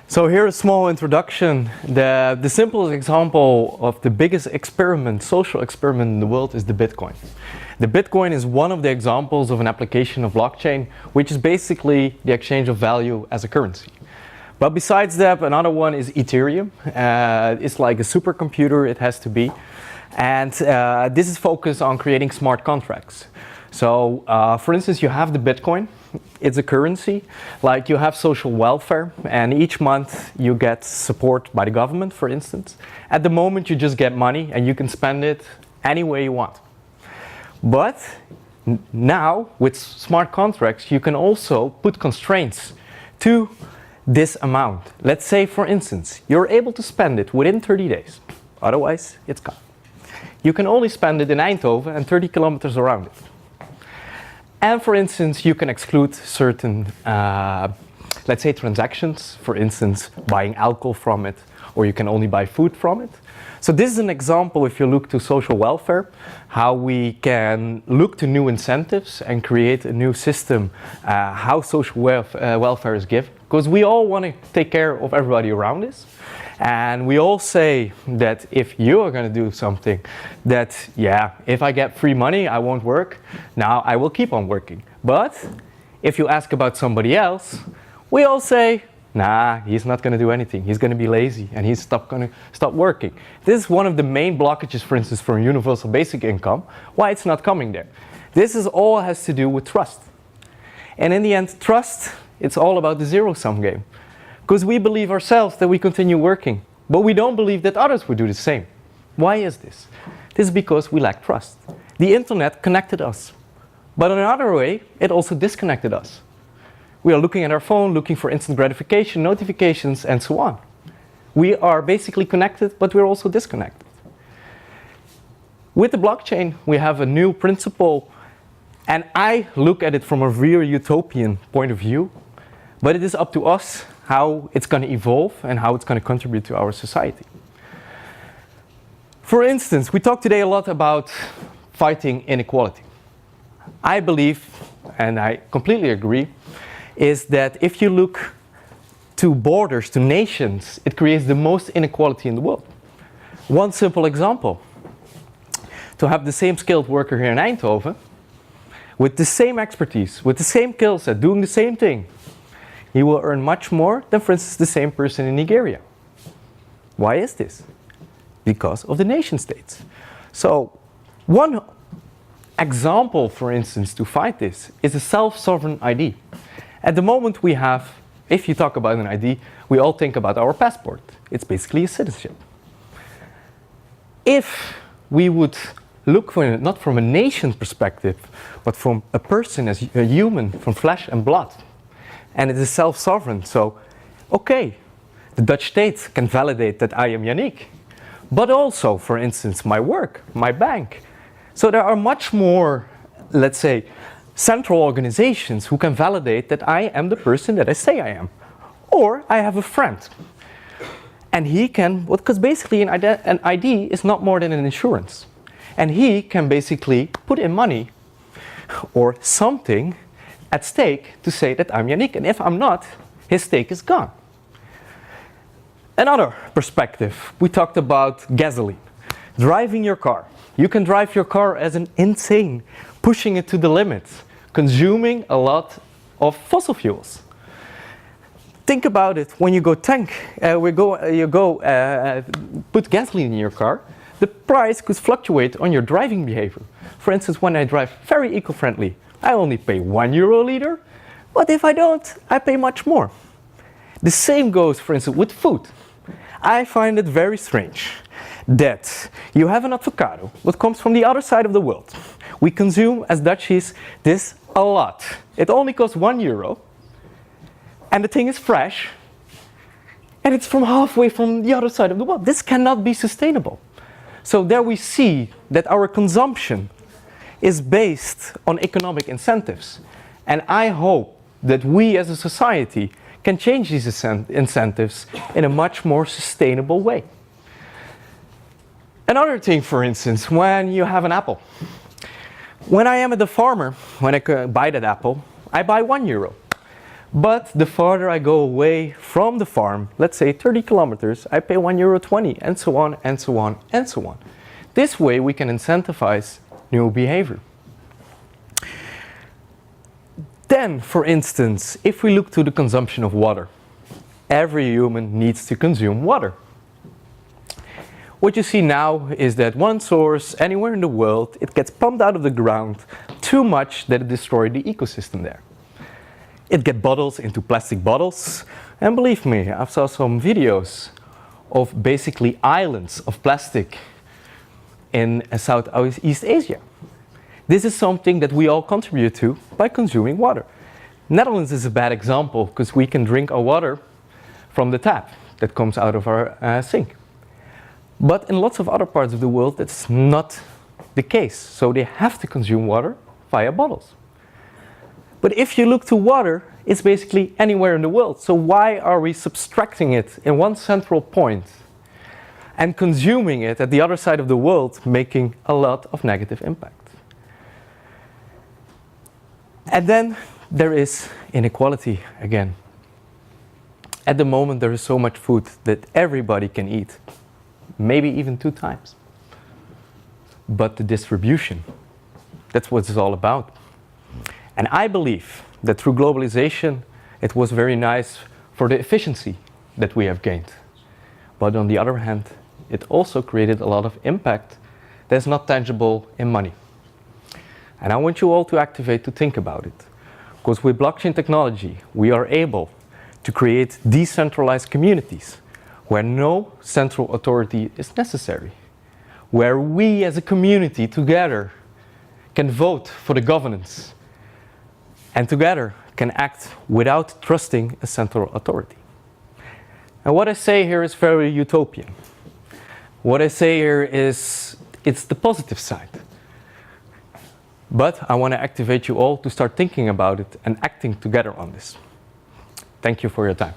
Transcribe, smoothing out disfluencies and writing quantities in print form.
So here a small introduction. The simplest example of the biggest experiment, social experiment in the world is the Bitcoin. The Bitcoin is one of the examples of an application of blockchain, which is basically the exchange of value as a currency. But besides that, another one is Ethereum. It's like a supercomputer, it has to be. And this is focused on creating smart contracts. So, for instance, you have the Bitcoin. It's a currency, like you have social welfare, and each month you get support by the government, for instance. At the moment, you just get money and you can spend it any way you want. But now, with smart contracts, you can also put constraints to this amount. Let's say, for instance, you're able to spend it within 30 days. Otherwise, it's gone. You can only spend it in Eindhoven and 30 kilometers around it. And for instance, you can exclude certain, let's say, transactions, for instance, buying alcohol from it, or you can only buy food from it. So this is an example, if you look to social welfare, how we can look to new incentives and create a new system, how social welfare is given. Because we all want to take care of everybody around us. And we all say that if you are going to do something, that, yeah, if I get free money, I won't work. Now I will keep on working. But if you ask about somebody else, we all say, nah, he's not going to do anything. He's going to be lazy and he's going to stop working. This is one of the main blockages, for instance, for universal basic income, why it's not coming there. This is all has to do with trust. And in the end, trust, it's all about the zero-sum game. Because we believe ourselves that we continue working, but we don't believe that others would do the same. Why is this? This is because we lack trust. The internet connected us, but in another way, it also disconnected us. We are looking at our phone, looking for instant gratification, notifications, and so on. We are basically connected, but we're also disconnected. With the blockchain, we have a new principle, and I look at it from a real utopian point of view, but it is up to us how it's going to evolve and how it's going to contribute to our society. For instance, we talked today a lot about fighting inequality. I believe, and I completely agree, is that if you look to borders, to nations, it creates the most inequality in the world. One simple example. To have the same skilled worker here in Eindhoven, with the same expertise, with the same skill set, doing the same thing, he will earn much more than, for instance, the same person in Nigeria. Why is this? Because of the nation states. So one example, for instance, to fight this is a self-sovereign ID. At the moment we have, if you talk about an ID, we all think about our passport. It's basically a citizenship. If we would look for it not from a nation perspective, but from a person as a human, from flesh and blood, and it is self-sovereign, so, okay, the Dutch state can validate that I am Yanick, but also, for instance, my work, my bank. So there are much more, let's say, central organizations who can validate that I am the person that I say I am. Or I have a friend, and he can, because basically an ID is not more than an insurance. And he can basically put in money or something at stake to say that I'm Yanick, and if I'm not, his stake is gone. Another perspective, we talked about gasoline. Driving your car. You can drive your car as an insane, pushing it to the limits, consuming a lot of fossil fuels. Think about it, when you go put gasoline in your car, the price could fluctuate on your driving behavior. For instance, when I drive very eco-friendly, I only pay €1 a liter, but if I don't, I pay much more. The same goes, for instance, with food. I find it very strange that you have an avocado that comes from the other side of the world. We consume, as Dutchies, this a lot. It only costs €1, and the thing is fresh, and it's from halfway from the other side of the world. This cannot be sustainable. So there we see that our consumption is based on economic incentives. And I hope that we as a society can change these incentives in a much more sustainable way. Another thing, for instance, when you have an apple. When I am at the farmer, when I buy that apple, I buy €1. But the farther I go away from the farm, let's say 30 kilometers, I pay €1.20, and so on, and so on, and so on. This way we can incentivize new behavior. Then, for instance, if we look to the consumption of water, every human needs to consume water. What you see now is that one source, anywhere in the world, it gets pumped out of the ground too much that it destroys the ecosystem there. It gets bottles into plastic bottles, and believe me, I've saw some videos of basically islands of plastic in Southeast Asia. This is something that we all contribute to by consuming water. Netherlands is a bad example because we can drink our water from the tap that comes out of our sink. But in lots of other parts of the world, that's not the case. So they have to consume water via bottles. But if you look to water, it's basically anywhere in the world. So why are we subtracting it in one central point and consuming it at the other side of the world, making a lot of negative impact? And then there is inequality again. At the moment, there is so much food that everybody can eat, maybe even 2 times. But the distribution, that's what it's all about. And I believe that through globalization, it was very nice for the efficiency that we have gained. But on the other hand, it also created a lot of impact that's not tangible in money. And I want you all to activate to think about it. Because with blockchain technology, we are able to create decentralized communities where no central authority is necessary, where we as a community together can vote for the governance and together can act without trusting a central authority. And what I say here is very utopian. What I say here is it's the positive side. But I want to activate you all to start thinking about it and acting together on this. Thank you for your time.